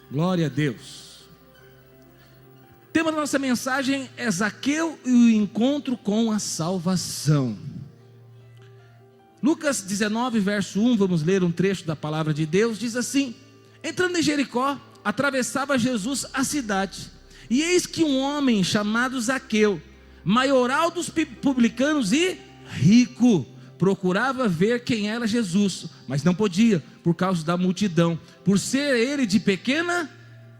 Glória a Deus. O tema da nossa mensagem é Zaqueu e o encontro com a salvação. Lucas 19, verso 1, vamos ler um trecho da palavra de Deus, diz assim: entrando em Jericó, atravessava Jesus a cidade, e eis que um homem chamado Zaqueu, maioral dos publicanos e rico, procurava ver quem era Jesus, mas não podia, por causa da multidão, por ser ele de pequena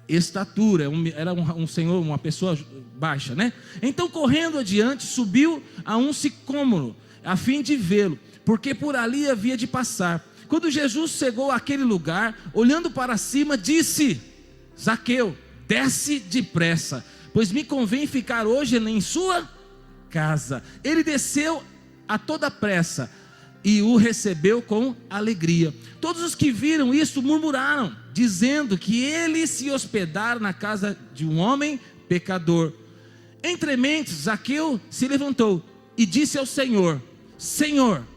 estatura, era um senhor, uma pessoa baixa, né? Então, correndo adiante, subiu a um sicômoro, a fim de vê-lo, porque por ali havia de passar. Quando Jesus chegou àquele lugar, olhando para cima, disse: Zaqueu, desce depressa, pois me convém ficar hoje em sua casa. Ele desceu a toda pressa e o recebeu com alegria. Todos os que viram isso murmuraram, dizendo que ele se hospedara na casa de um homem pecador. Entre mentes, Zaqueu se levantou e disse ao Senhor: Senhor,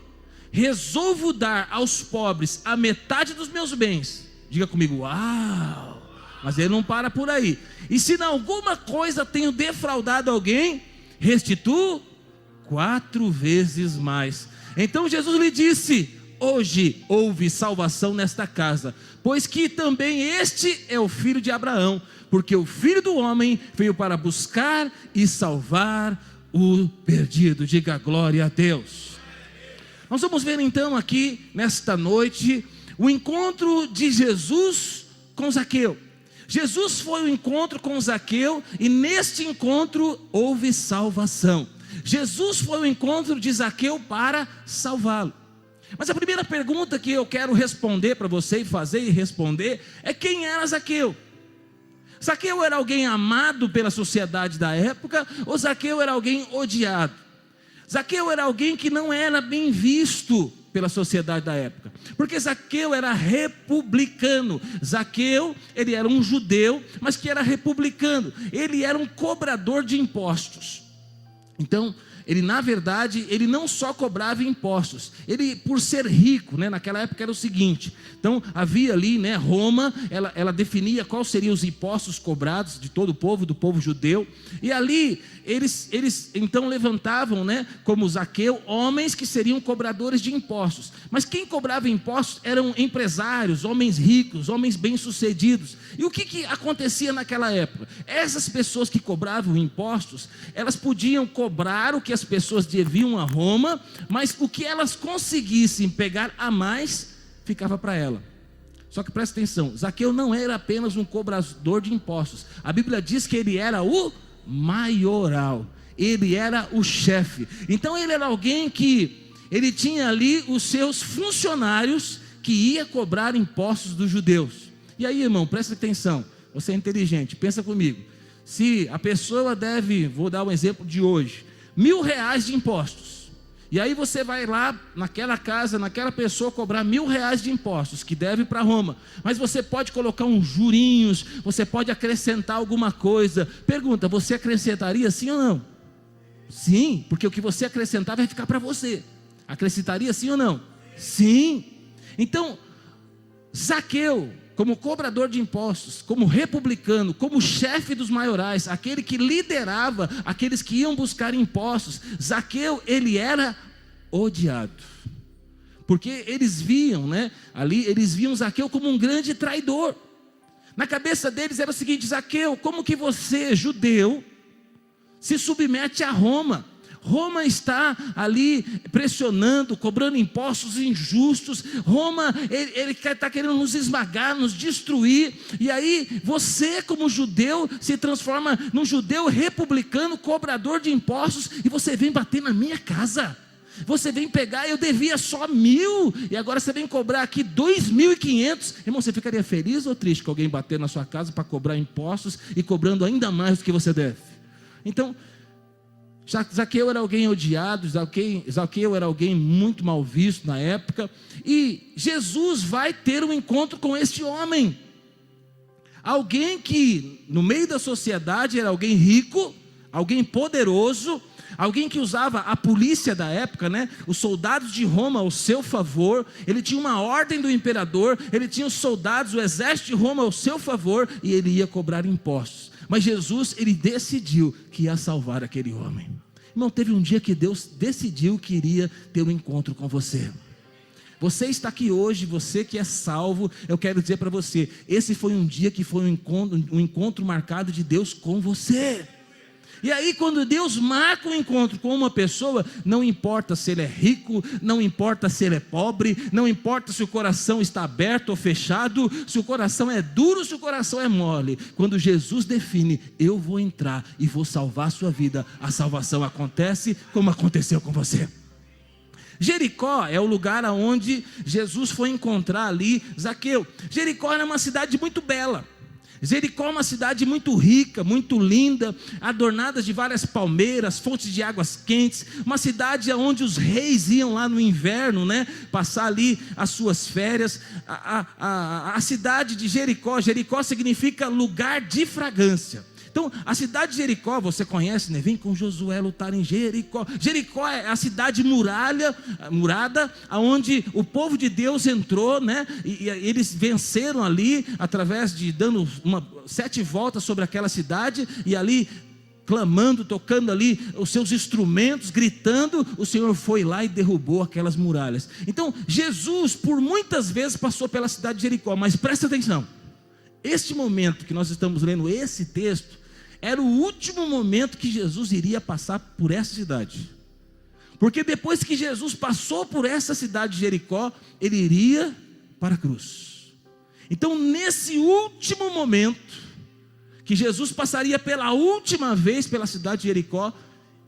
resolvo dar aos pobres a metade dos meus bens. Diga comigo, uau! Mas ele não para por aí. E se em alguma coisa tenho defraudado alguém, restituo 4 vezes mais. Então Jesus lhe disse: hoje houve salvação nesta casa, pois que também este é o filho de Abraão, porque o Filho do Homem veio para buscar e salvar o perdido. Diga glória a Deus. Nós vamos ver então aqui nesta noite o encontro de Jesus com Zaqueu. Jesus foi ao encontro com Zaqueu e neste encontro houve salvação. Jesus foi ao encontro de Zaqueu para salvá-lo. Mas a primeira pergunta que eu quero responder para você, fazer e responder, é: quem era Zaqueu? Zaqueu era alguém amado pela sociedade da época, ou Zaqueu era alguém odiado? Zaqueu era alguém que não era bem visto pela sociedade da época, porque Zaqueu era republicano. Zaqueu, ele era um judeu, mas que era republicano. Ele era um cobrador de impostos. Então, ele na verdade, ele não só cobrava impostos, ele por ser rico, né, naquela época era o seguinte, então havia ali, né, Roma, ela definia quais seriam os impostos cobrados de todo o povo, do povo judeu, e ali eles então levantavam, né, como Zaqueu, homens que seriam cobradores de impostos. Mas quem cobrava impostos eram empresários, homens ricos, homens bem-sucedidos. E o que acontecia naquela época? Essas pessoas que cobravam impostos, elas podiam cobrar o que as pessoas deviam a Roma, mas o que elas conseguissem pegar a mais, ficava para ela. Só que presta atenção, Zaqueu não era apenas um cobrador de impostos. A Bíblia diz que ele era o maioral, ele era o chefe. Então ele era alguém que ele tinha ali os seus funcionários que ia cobrar impostos dos judeus. E aí, irmão, presta atenção, você é inteligente, pensa comigo. Se a pessoa deve, vou dar um exemplo de hoje, R$1.000 de impostos, e aí você vai lá naquela casa, naquela pessoa cobrar R$1.000 de impostos que deve para Roma, mas você pode colocar uns jurinhos, você pode acrescentar alguma coisa. Pergunta, você acrescentaria sim ou não? Sim, porque o que você acrescentar vai ficar para você. Acrescentaria sim ou não? Sim. Então, Zaqueu, como cobrador de impostos, como republicano, como chefe dos maiorais, aquele que liderava aqueles que iam buscar impostos, Zaqueu, ele era odiado, porque eles viam, né, ali, eles viam Zaqueu como um grande traidor. Na cabeça deles era o seguinte: Zaqueu, como que você, judeu, se submete a Roma? Roma está ali pressionando, cobrando impostos injustos. Roma, ele está querendo nos esmagar, nos destruir. E aí você, como judeu, se transforma num judeu republicano, cobrador de impostos, e você vem bater na minha casa. Você vem pegar, eu devia só 1.000, e agora você vem cobrar aqui 2.500. Irmão, você ficaria feliz ou triste com alguém bater na sua casa para cobrar impostos e cobrando ainda mais do que você deve? Então, Zaqueu era alguém odiado, Zaqueu era alguém muito mal visto na época, e Jesus vai ter um encontro com este homem, alguém que no meio da sociedade era alguém rico, alguém poderoso, alguém que usava a polícia da época, né? Os soldados de Roma ao seu favor, ele tinha uma ordem do imperador, ele tinha os soldados, o exército de Roma ao seu favor, e ele ia cobrar impostos. Mas Jesus, ele decidiu que ia salvar aquele homem. Irmão, teve um dia que Deus decidiu que iria ter um encontro com você. Você está aqui hoje, você que é salvo, eu quero dizer para você, esse foi um dia que foi um encontro marcado de Deus com você. E aí quando Deus marca um encontro com uma pessoa, não importa se ele é rico, não importa se ele é pobre, não importa se o coração está aberto ou fechado, se o coração é duro, se o coração é mole. Quando Jesus define, eu vou entrar e vou salvar a sua vida, a salvação acontece como aconteceu com você. Jericó é o lugar onde Jesus foi encontrar ali Zaqueu. Jericó era uma cidade muito bela. Jericó é uma cidade muito rica, muito linda, adornada de várias palmeiras, fontes de águas quentes, uma cidade onde os reis iam lá no inverno, né, passar ali as suas férias. A cidade de Jericó, Jericó significa lugar de fragrância. Então, a cidade de Jericó, você conhece, né? Vem com Josué lutar em Jericó. Jericó é a cidade murada, onde o povo de Deus entrou, né? E eles venceram ali, através de dando 7 voltas sobre aquela cidade, e ali, clamando, tocando ali os seus instrumentos, gritando, o Senhor foi lá e derrubou aquelas muralhas. Então, Jesus, por muitas vezes, passou pela cidade de Jericó, mas presta atenção. Este momento que nós estamos lendo, esse texto, era o último momento que Jesus iria passar por essa cidade. Porque depois que Jesus passou por essa cidade de Jericó, ele iria para a cruz. Então, nesse último momento, que Jesus passaria pela última vez pela cidade de Jericó,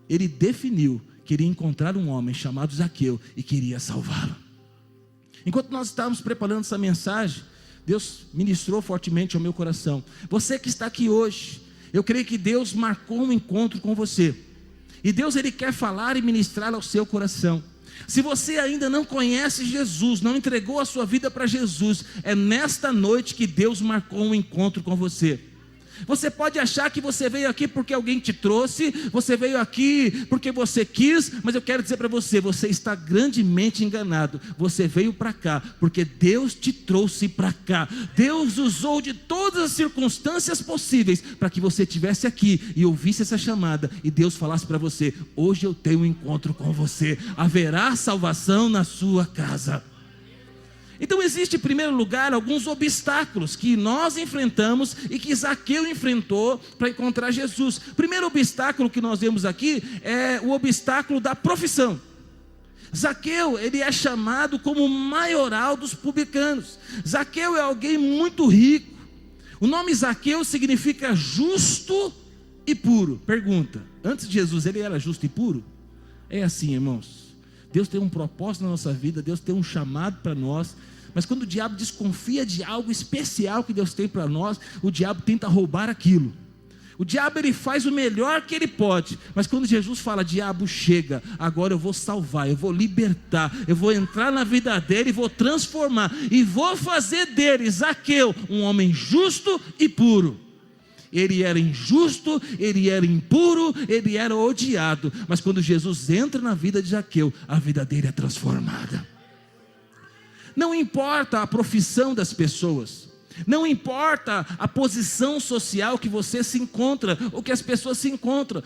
ele definiu que iria encontrar um homem chamado Zaqueu e queria salvá-lo. Enquanto nós estávamos preparando essa mensagem, Deus ministrou fortemente ao meu coração. Você que está aqui hoje, eu creio que Deus marcou um encontro com você. E Deus, ele quer falar e ministrar ao seu coração. Se você ainda não conhece Jesus, não entregou a sua vida para Jesus, é nesta noite que Deus marcou um encontro com você. Você pode achar que você veio aqui porque alguém te trouxe, você veio aqui porque você quis, mas eu quero dizer para você, você está grandemente enganado. Você veio para cá porque Deus te trouxe para cá. Deus usou de todas as circunstâncias possíveis para que você estivesse aqui e ouvisse essa chamada, e Deus falasse para você: hoje eu tenho um encontro com você, haverá salvação na sua casa. Então existe, em primeiro lugar, alguns obstáculos que nós enfrentamos e que Zaqueu enfrentou para encontrar Jesus. O primeiro obstáculo que nós vemos aqui é o obstáculo da profissão. Zaqueu, ele é chamado como o maioral dos publicanos. Zaqueu é alguém muito rico. O nome Zaqueu significa justo e puro. Pergunta: antes de Jesus ele era justo e puro? É assim, irmãos. Deus tem um propósito na nossa vida, Deus tem um chamado para nós. Mas quando o diabo desconfia de algo especial que Deus tem para nós, o diabo tenta roubar aquilo. O diabo, ele faz o melhor que ele pode. Mas quando Jesus fala: diabo, chega, agora eu vou salvar, eu vou libertar, eu vou entrar na vida dele e vou transformar, e vou fazer dele, Zaqueu, um homem justo e puro. Ele era injusto, ele era impuro, ele era odiado. Mas quando Jesus entra na vida de Zaqueu, a vida dele é transformada. Não importa a profissão das pessoas, não importa a posição social que você se encontra, ou que as pessoas se encontram.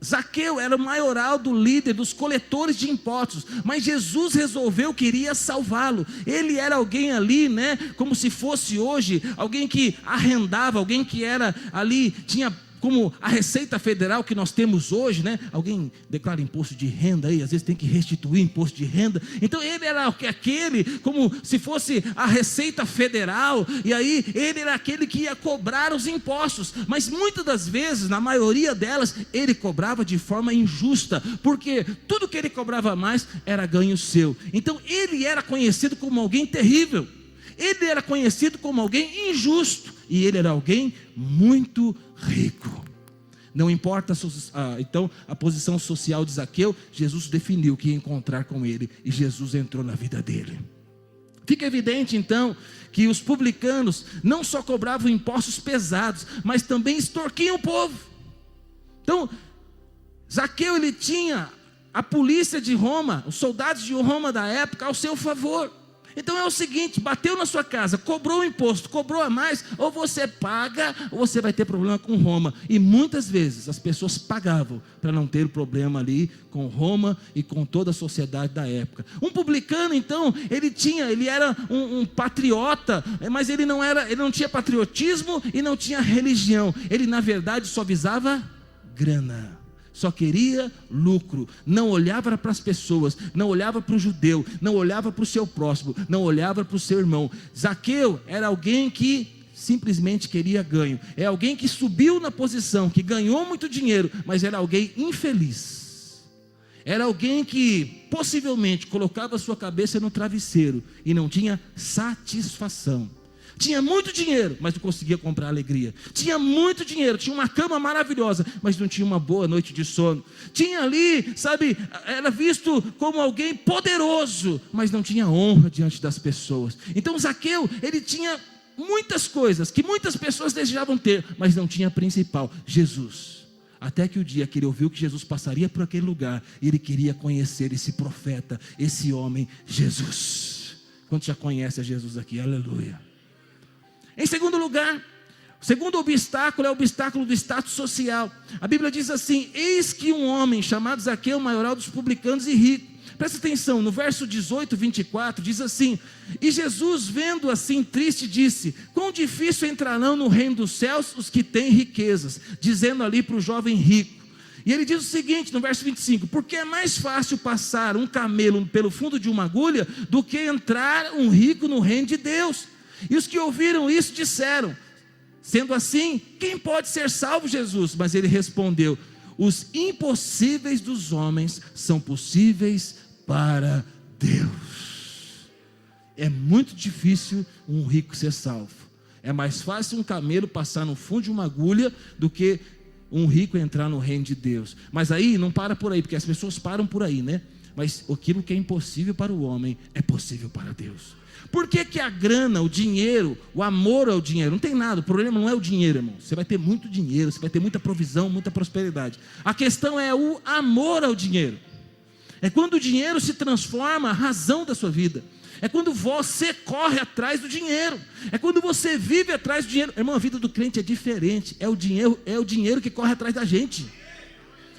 Zaqueu era o maioral do líder, dos coletores de impostos, mas Jesus resolveu que iria salvá-lo. Ele era alguém ali, né, como se fosse hoje, alguém que arrendava, alguém que era ali, tinha como a Receita Federal que nós temos hoje, né? Alguém declara imposto de renda aí, às vezes tem que restituir imposto de renda. Então ele era aquele, como se fosse a Receita Federal, e aí ele era aquele que ia cobrar os impostos. Mas muitas das vezes, na maioria delas, ele cobrava de forma injusta, porque tudo que ele cobrava mais era ganho seu. Então ele era conhecido como alguém terrível, ele era conhecido como alguém injusto, e ele era alguém muito rico. Não importa então a posição social de Zaqueu, Jesus definiu que ia encontrar com ele, e Jesus entrou na vida dele. Fica evidente então que os publicanos não só cobravam impostos pesados, mas também extorquiam o povo. Então Zaqueu, ele tinha a polícia de Roma, os soldados de Roma da época ao seu favor. Então é o seguinte, bateu na sua casa, cobrou o imposto, cobrou a mais, ou você paga, ou você vai ter problema com Roma. E muitas vezes as pessoas pagavam para não ter problema ali com Roma e com toda a sociedade da época. Um publicano, então, ele era um patriota, mas ele não tinha patriotismo e não tinha religião. Ele, na verdade, só visava grana. Só queria lucro, não olhava para as pessoas, não olhava para o judeu, não olhava para o seu próximo, não olhava para o seu irmão. Zaqueu era alguém que simplesmente queria ganho, é alguém que subiu na posição, que ganhou muito dinheiro, mas era alguém infeliz. Era alguém que possivelmente colocava sua cabeça no travesseiro e não tinha satisfação. Tinha muito dinheiro, mas não conseguia comprar alegria. Tinha muito dinheiro, tinha uma cama maravilhosa, mas não tinha uma boa noite de sono. Tinha ali, sabe, era visto como alguém poderoso, mas não tinha honra diante das pessoas. Então Zaqueu, ele tinha muitas coisas que muitas pessoas desejavam ter, mas não tinha a principal, Jesus. Até que o dia que ele ouviu que Jesus passaria por aquele lugar, e ele queria conhecer esse profeta, esse homem, Jesus. Quantos já conhecem a Jesus aqui? Aleluia. Em segundo lugar, o segundo obstáculo é o obstáculo do status social. A Bíblia diz assim: eis que um homem chamado Zaqueu, maioral dos publicanos e rico. Presta atenção, no verso 18, 24, diz assim: e Jesus, vendo assim triste, disse: quão difícil entrarão no reino dos céus os que têm riquezas, dizendo ali para o jovem rico. E ele diz o seguinte, no verso 25: porque é mais fácil passar um camelo pelo fundo de uma agulha, do que entrar um rico no reino de Deus. E os que ouviram isso disseram: sendo assim, quem pode ser salvo, Jesus? Mas ele respondeu: os impossíveis dos homens são possíveis para Deus. É muito difícil um rico ser salvo. É mais fácil um camelo passar no fundo de uma agulha do que um rico entrar no reino de Deus. Mas aí não para por aí, porque as pessoas param por aí, né? Mas aquilo que é impossível para o homem é possível para Deus. Por que a grana, o dinheiro, o amor ao dinheiro, não tem nada, o problema não é o dinheiro, irmão. Você vai ter muito dinheiro, você vai ter muita provisão, muita prosperidade. A questão é o amor ao dinheiro. É quando o dinheiro se transforma a razão da sua vida. É quando você corre atrás do dinheiro. É quando você vive atrás do dinheiro. Irmão, a vida do crente é diferente. É o dinheiro que corre atrás da gente.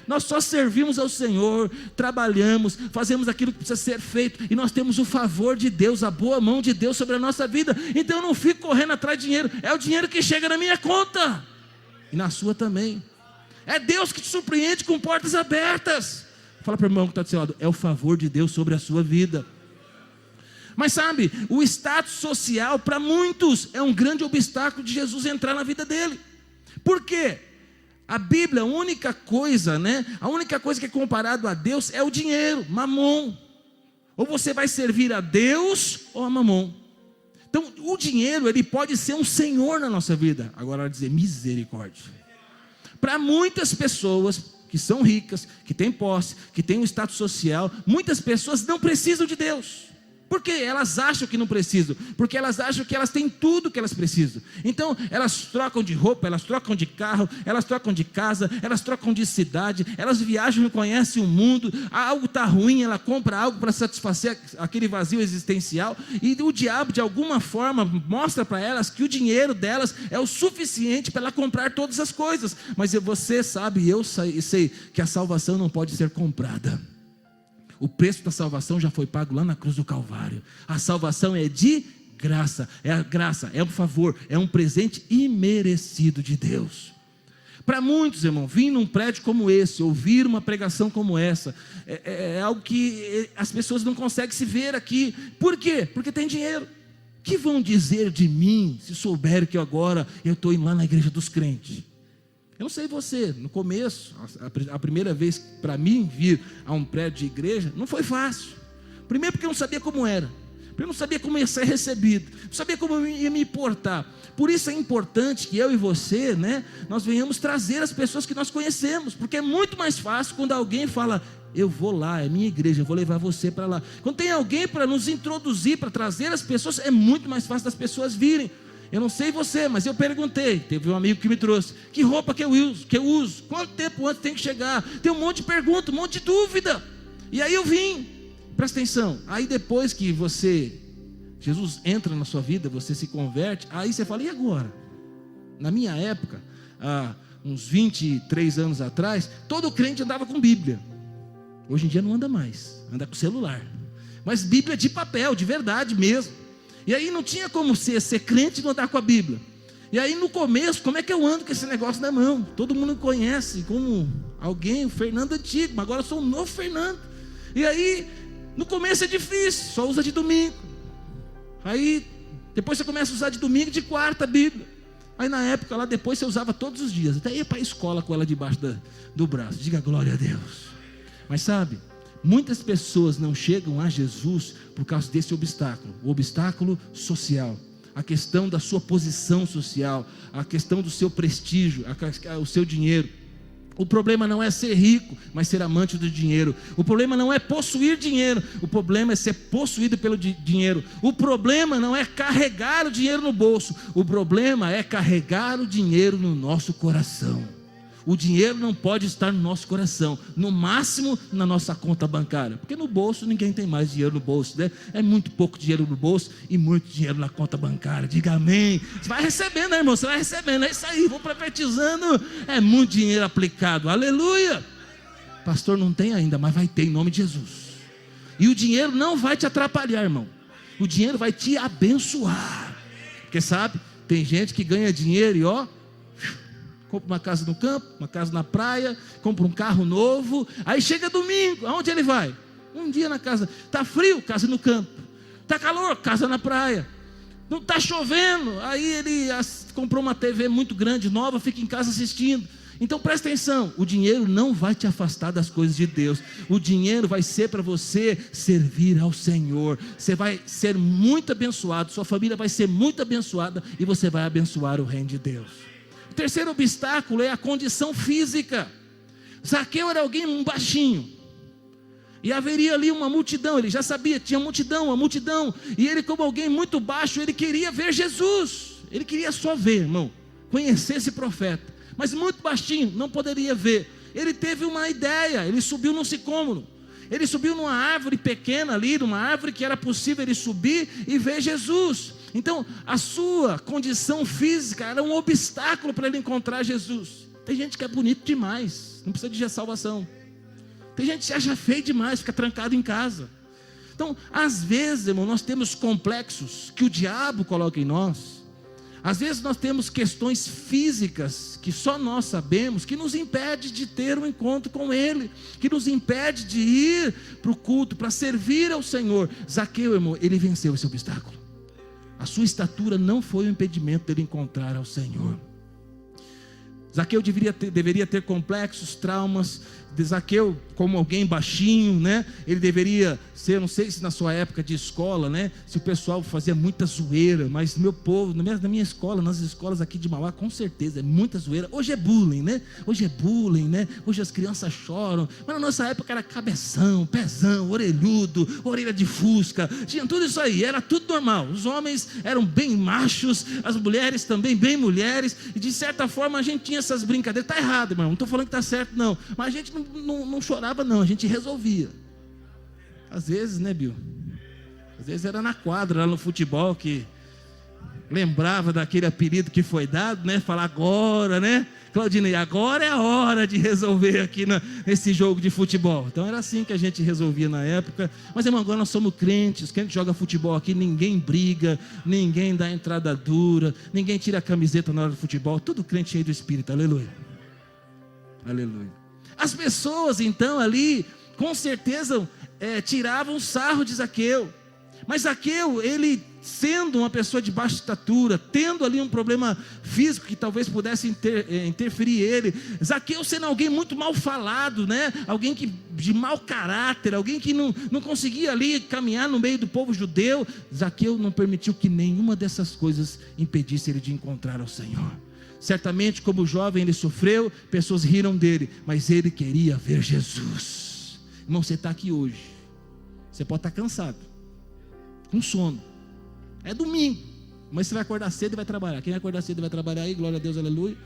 Nós só servimos ao Senhor, trabalhamos, fazemos aquilo que precisa ser feito, e nós temos o favor de Deus, a boa mão de Deus sobre a nossa vida. Então eu não fico correndo atrás de dinheiro, é o dinheiro que chega na minha conta, e na sua também. É Deus que te surpreende com portas abertas. Fala para o irmão que está do seu lado: é o favor de Deus sobre a sua vida. Mas sabe, o status social para muitos é um grande obstáculo de Jesus entrar na vida dele. Por quê? A Bíblia, a única coisa que é comparado a Deus é o dinheiro, mamon. Ou você vai servir a Deus ou a mamon. Então, o dinheiro, ele pode ser um senhor na nossa vida. Agora, dizer misericórdia. Para muitas pessoas que são ricas, que têm posse, que têm um status social, muitas pessoas não precisam de Deus. Por quê? Elas acham que não precisam, porque elas acham que elas têm tudo que elas precisam. Então elas trocam de roupa, elas trocam de carro, elas trocam de casa, elas trocam de cidade, elas viajam e conhecem o mundo. Algo está ruim, ela compra algo para satisfazer aquele vazio existencial, e o diabo de alguma forma mostra para elas que o dinheiro delas é o suficiente para ela comprar todas as coisas. Mas você sabe, eu sei que a salvação não pode ser comprada. O preço da salvação já foi pago lá na cruz do Calvário. A salvação é de graça, é um favor, é um presente imerecido de Deus. Para muitos, irmão, vir num prédio como esse, ouvir uma pregação como essa, é algo que as pessoas não conseguem se ver aqui. Por quê? Porque tem dinheiro. O que vão dizer de mim se souberem que agora eu estou indo lá na igreja dos crentes? Eu não sei você, no começo, a primeira vez para mim vir a um prédio de igreja, não foi fácil. Primeiro porque eu não sabia como era, eu não sabia como ia ser recebido, não sabia como eu ia me portar. Por isso é importante que eu e você, nós venhamos trazer as pessoas que nós conhecemos, porque é muito mais fácil quando alguém fala: eu vou lá, é minha igreja, eu vou levar você para lá. Quando tem alguém para nos introduzir, para trazer as pessoas, é muito mais fácil das pessoas virem. Eu não sei você, mas eu perguntei. Teve um amigo que me trouxe: que roupa que eu uso? Quanto tempo antes tem que chegar? Tem um monte de pergunta, um monte de dúvida. E aí eu vim. Presta atenção. Aí depois que Jesus entra na sua vida, você se converte, aí você fala: e agora? Na minha época, há uns 23 anos atrás, todo crente andava com Bíblia. Hoje em dia não anda mais, anda com celular. Mas Bíblia de papel, de verdade mesmo. E aí não tinha como ser crente e não andar com a Bíblia. E aí no começo, como é que eu ando com esse negócio na mão? Todo mundo me conhece como alguém, o Fernando antigo, mas agora eu sou o novo Fernando. E aí, no começo é difícil, só usa de domingo. Aí, depois você começa a usar de domingo e de quarta a Bíblia. Aí na época lá, depois você usava todos os dias. Até ia para a escola com ela debaixo do braço. Diga glória a Deus. Mas sabe, muitas pessoas não chegam a Jesus por causa desse obstáculo. O obstáculo social. A questão da sua posição social. A questão do seu prestígio. O seu dinheiro. O problema não é ser rico, mas ser amante do dinheiro. O problema não é possuir dinheiro. O problema é ser possuído pelo dinheiro. O problema não é carregar o dinheiro no bolso. O problema é carregar o dinheiro no nosso coração. O dinheiro não pode estar no nosso coração, no máximo na nossa conta bancária, porque no bolso ninguém tem mais dinheiro no bolso, né? É muito pouco dinheiro no bolso e muito dinheiro na conta bancária. Diga amém. Você vai recebendo, né, irmão? Você vai recebendo, é isso aí, vou profetizando. É muito dinheiro aplicado, aleluia. Pastor, não tem ainda, mas vai ter em nome de Jesus. E o dinheiro não vai te atrapalhar, irmão. O dinheiro vai te abençoar. Porque sabe, tem gente que ganha dinheiro e compra uma casa no campo, uma casa na praia, compra um carro novo, aí chega domingo, aonde ele vai? Um dia na casa, está frio, casa no campo, está calor, casa na praia, não está chovendo, aí ele comprou uma TV muito grande, nova, fica em casa assistindo. Então presta atenção, o dinheiro não vai te afastar das coisas de Deus. O dinheiro vai ser para você servir ao Senhor. Você vai ser muito abençoado, sua família vai ser muito abençoada e você vai abençoar o reino de Deus. O terceiro obstáculo é a condição física. Zaqueu era alguém baixinho, e haveria ali uma multidão. Ele já sabia, tinha uma multidão, e ele, como alguém muito baixo, ele queria ver Jesus. Ele queria só ver, irmão, conhecer esse profeta, mas muito baixinho, não poderia ver. Ele teve uma ideia, ele subiu num sicômoro. Ele subiu numa árvore pequena ali, numa árvore que era possível ele subir e ver Jesus. Então, a sua condição física era um obstáculo para ele encontrar Jesus. Tem gente que é bonito demais, não precisa de salvação. Tem gente que se acha feio demais, fica trancado em casa. Então, às vezes, irmão, nós temos complexos que o diabo coloca em nós. Às vezes nós temos questões físicas que só nós sabemos, que nos impede de ter um encontro com Ele, que nos impede de ir para o culto, para servir ao Senhor. Zaqueu, irmão, ele venceu esse obstáculo. A sua estatura não foi o impedimento dele encontrar ao Senhor. Zaqueu deveria ter complexos, traumas. Zaqueu, como alguém baixinho, né? Ele deveria ser, não sei se na sua época de escola, né? Se o pessoal fazia muita zoeira, mas meu povo, na minha escola, nas escolas aqui de Mauá, com certeza, é muita zoeira. Hoje é bullying, né? Hoje é bullying, né? Hoje as crianças choram, mas na nossa época era cabeção, pezão, orelhudo, orelha de fusca, tinha tudo isso aí, era tudo normal. Os homens eram bem machos, as mulheres também bem mulheres, e de certa forma a gente tinha essas brincadeiras. Está errado, irmão, não estou falando que está certo não, mas a gente não chorava não, a gente resolvia. Às vezes, né, Bill? Às vezes era na quadra, lá no futebol, que lembrava daquele apelido que foi dado, né? Falar agora, né? Claudinei, agora é a hora de resolver aqui nesse jogo de futebol. Então era assim que a gente resolvia na época. Mas, irmão, agora nós somos crentes, quem joga futebol aqui, ninguém briga, ninguém dá entrada dura, ninguém tira a camiseta na hora do futebol, tudo crente cheio do Espírito, aleluia. Aleluia. As pessoas então ali, com certeza, tiravam sarro de Zaqueu. Mas Zaqueu, ele sendo uma pessoa de baixa estatura, tendo ali um problema físico que talvez pudesse interferir ele, Zaqueu sendo alguém muito mal falado, né? Alguém de mau caráter, alguém que não conseguia ali caminhar no meio do povo judeu, Zaqueu não permitiu que nenhuma dessas coisas impedisse ele de encontrar ao Senhor. Certamente, como jovem ele sofreu, pessoas riram dele, mas ele queria ver Jesus. Irmão, você está aqui hoje, você pode estar cansado, com sono, é domingo, Mas você vai acordar cedo e vai trabalhar. Quem vai acordar cedo e vai trabalhar aí, glória a Deus, aleluia.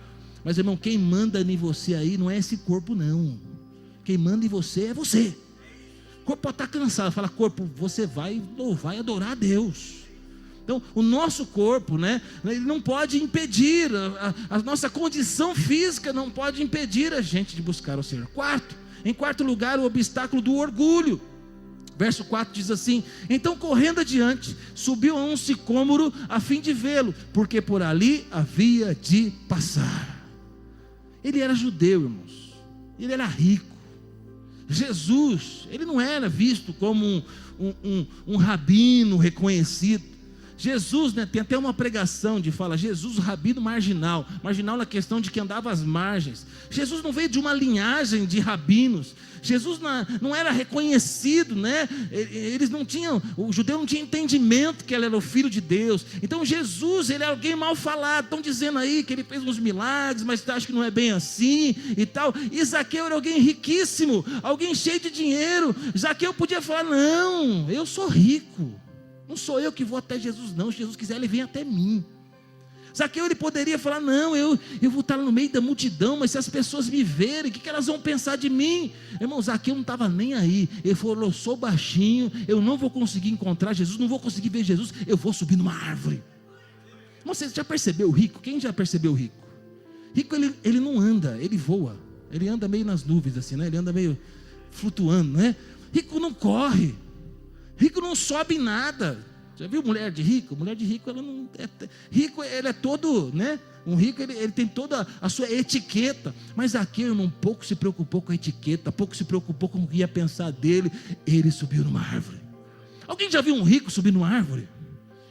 Mas irmão, quem manda em você aí não é esse corpo não. Quem manda em você é você. O corpo pode estar cansado, fala, corpo, você vai louvar e adorar a Deus. Então, o nosso corpo, né, ele não pode impedir, a nossa condição física não pode impedir a gente de buscar o Senhor. Em quarto lugar, o obstáculo do orgulho. Verso 4 diz assim: então correndo adiante, subiu a um sicômoro a fim de vê-lo, porque por ali havia de passar. Ele era judeu, irmãos, ele era rico. Jesus, ele não era visto como um rabino reconhecido. Jesus, né, tem até uma pregação de fala, Jesus o rabino marginal na questão de que andava às margens. Jesus não veio de uma linhagem de rabinos. Jesus não era reconhecido, né? Eles não tinham, o judeu não tinha entendimento que ele era o filho de Deus. Então Jesus, ele é alguém mal falado. Estão dizendo aí que ele fez uns milagres, mas tu acha que não é bem assim e tal. E Zaqueu era alguém riquíssimo, alguém cheio de dinheiro. Zaqueu podia falar, não, eu sou rico. Não sou eu que vou até Jesus não, se Jesus quiser ele vem até mim. Zaqueu ele poderia falar, não, eu vou estar no meio da multidão, mas se as pessoas me verem, o que elas vão pensar de mim? Irmão, Zaqueu não estava nem aí. Ele falou, eu sou baixinho, eu não vou conseguir encontrar Jesus, não vou conseguir ver Jesus, eu vou subir numa árvore. Você já percebeu o rico? Quem já percebeu o rico? Rico ele não anda, ele voa. Ele anda meio nas nuvens assim, né? Ele anda meio flutuando, né? Rico não corre. Rico não sobe em nada. Já viu mulher de rico? Mulher de rico, ela não é, rico ele é todo, né? Um rico ele tem toda a sua etiqueta. Mas Zaqueu, irmão, pouco se preocupou com a etiqueta, pouco se preocupou com o que ia pensar dele. Ele subiu numa árvore. Alguém já viu um rico subir numa árvore?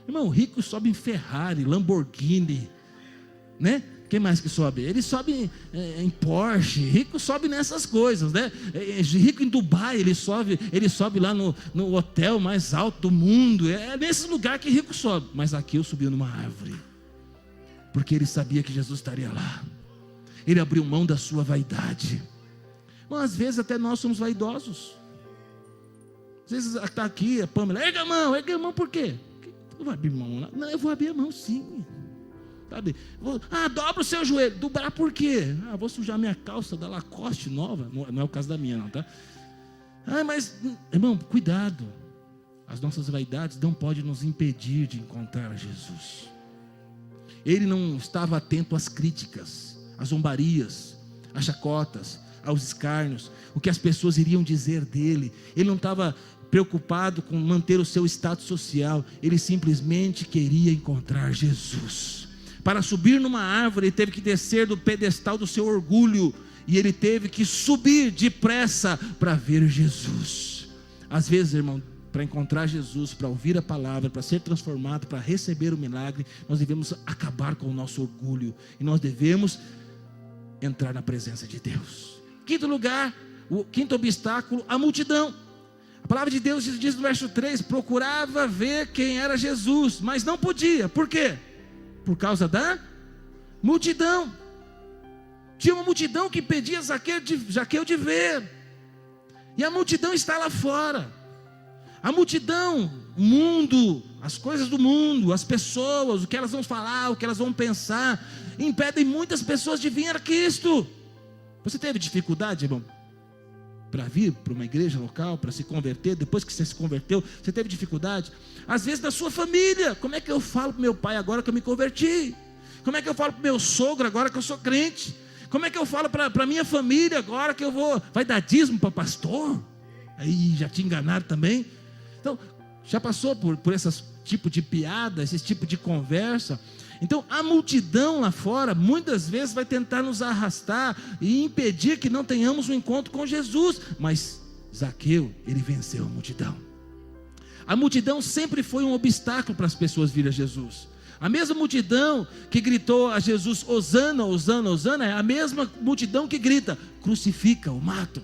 Irmão, o rico sobe em Ferrari, Lamborghini, né? Quem mais que sobe? Ele sobe em Porsche. Rico sobe nessas coisas, né? Rico em Dubai, ele sobe lá no hotel mais alto do mundo. É nesse lugar que rico sobe. Mas Zaqueu subiu numa árvore, porque ele sabia que Jesus estaria lá. Ele abriu mão da sua vaidade. Bom, às vezes até nós somos vaidosos. Às vezes está aqui a Pâmela, erga a mão por quê? Tu vai abrir mão? Não, eu vou abrir a mão sim. Sabe? Dobra o seu joelho. Dobrar por quê? Vou sujar minha calça da Lacoste nova. Não é o caso da minha não, tá? Mas, irmão, cuidado. As nossas vaidades não podem nos impedir de encontrar Jesus. Ele não estava atento às críticas, às zombarias, às chacotas, aos escárnios, o que as pessoas iriam dizer dele. Ele não estava preocupado com manter o seu status social. Ele simplesmente queria encontrar Jesus. Para subir numa árvore, ele teve que descer do pedestal do seu orgulho, e ele teve que subir depressa para ver Jesus. Às vezes, irmão, para encontrar Jesus, para ouvir a palavra, para ser transformado, para receber o milagre, nós devemos acabar com o nosso orgulho, e nós devemos entrar na presença de Deus. Quinto lugar, o quinto obstáculo, a multidão. A palavra de Deus diz no verso 3, procurava ver quem era Jesus, mas não podia. Por quê? Por causa da multidão. Tinha uma multidão que impedia Zaqueu de ver. E a multidão está lá fora. A multidão, o mundo, as coisas do mundo, as pessoas, o que elas vão falar, o que elas vão pensar, impedem muitas pessoas de vir a Cristo. Você teve dificuldade, irmão, para vir para uma igreja local, para se converter? Depois que você se converteu, você teve dificuldade? Às vezes da sua família. Como é que eu falo para meu pai agora que eu me converti? Como é que eu falo para o meu sogro agora que eu sou crente? Como é que eu falo para a minha família agora que eu vai dar dízimo para pastor? Aí já te enganaram também. Então, já passou por esse tipo de piada, esse tipo de conversa? Então, a multidão lá fora, muitas vezes vai tentar nos arrastar e impedir que não tenhamos um encontro com Jesus. Mas Zaqueu, ele venceu a multidão. A multidão sempre foi um obstáculo para as pessoas virem a Jesus. A mesma multidão que gritou a Jesus, Hosana, Hosana, Hosana, é a mesma multidão que grita, crucifica, o matam.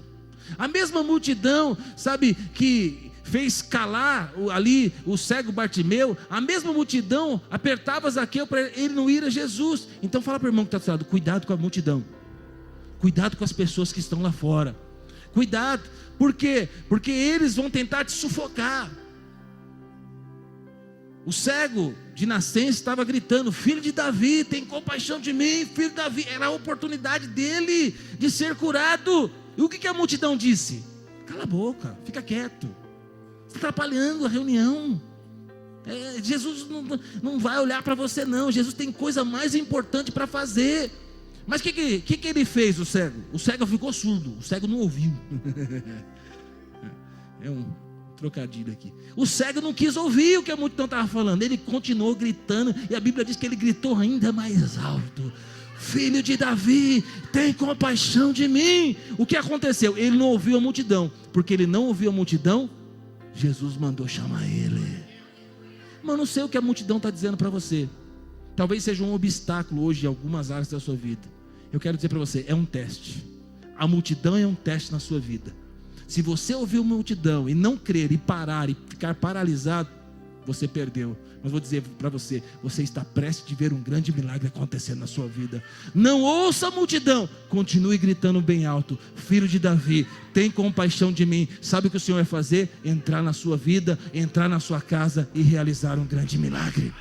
A mesma multidão, sabe, que fez calar ali o cego Bartimeu, a mesma multidão apertava Zaqueu para ele não ir a Jesus. Então fala para o irmão que está do seu lado, cuidado com a multidão, cuidado com as pessoas que estão lá fora, cuidado. Por quê? Porque eles vão tentar te sufocar. O cego de nascença estava gritando: filho de Davi, tem compaixão de mim, filho de Davi. Era a oportunidade dele de ser curado. E o que a multidão disse? Cala a boca, fica quieto, está atrapalhando a reunião. Jesus não vai olhar para você não. Jesus tem coisa mais importante para fazer. Mas o que ele fez, o cego? O cego ficou surdo, o cego não ouviu. É um trocadilho aqui. O cego não quis ouvir o que a multidão estava falando. Ele continuou gritando. E a Bíblia diz que ele gritou ainda mais alto: filho de Davi, tem compaixão de mim. O que aconteceu? Ele não ouviu a multidão. Porque ele não ouviu a multidão, Jesus mandou chamar ele. Mas eu não sei o que a multidão está dizendo para você. Talvez seja um obstáculo hoje em algumas áreas da sua vida. Eu quero dizer para você, é um teste. A multidão é um teste na sua vida. Se você ouvir uma multidão e não crer, e parar, e ficar paralisado, você perdeu. Mas vou dizer para você, você está prestes a ver um grande milagre acontecendo na sua vida. Não ouça a multidão, continue gritando bem alto: filho de Davi, tem compaixão de mim. Sabe o que o Senhor vai fazer? Entrar na sua vida, entrar na sua casa e realizar um grande milagre.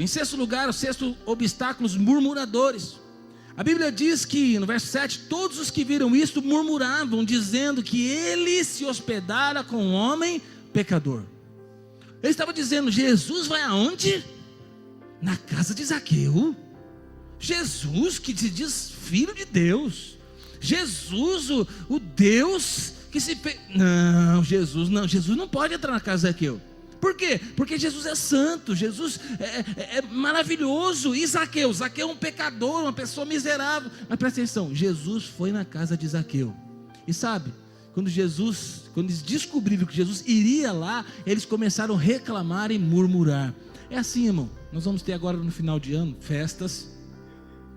Em sexto lugar, o sexto obstáculo, os murmuradores. A Bíblia diz que, no verso 7, todos os que viram isto murmuravam, dizendo que ele se hospedara com um homem pecador. Ele estava dizendo: Jesus vai aonde? Na casa de Zaqueu. Jesus que se diz filho de Deus. Jesus, o Deus que se fez. Não, Jesus não pode entrar na casa de Zaqueu. Por quê? Porque Jesus é santo, Jesus é maravilhoso. E Zaqueu é um pecador, uma pessoa miserável. Mas presta atenção, Jesus foi na casa de Zaqueu. E sabe, quando eles descobriram que Jesus iria lá, eles começaram a reclamar e murmurar. É assim, irmão, nós vamos ter agora no final de ano, festas,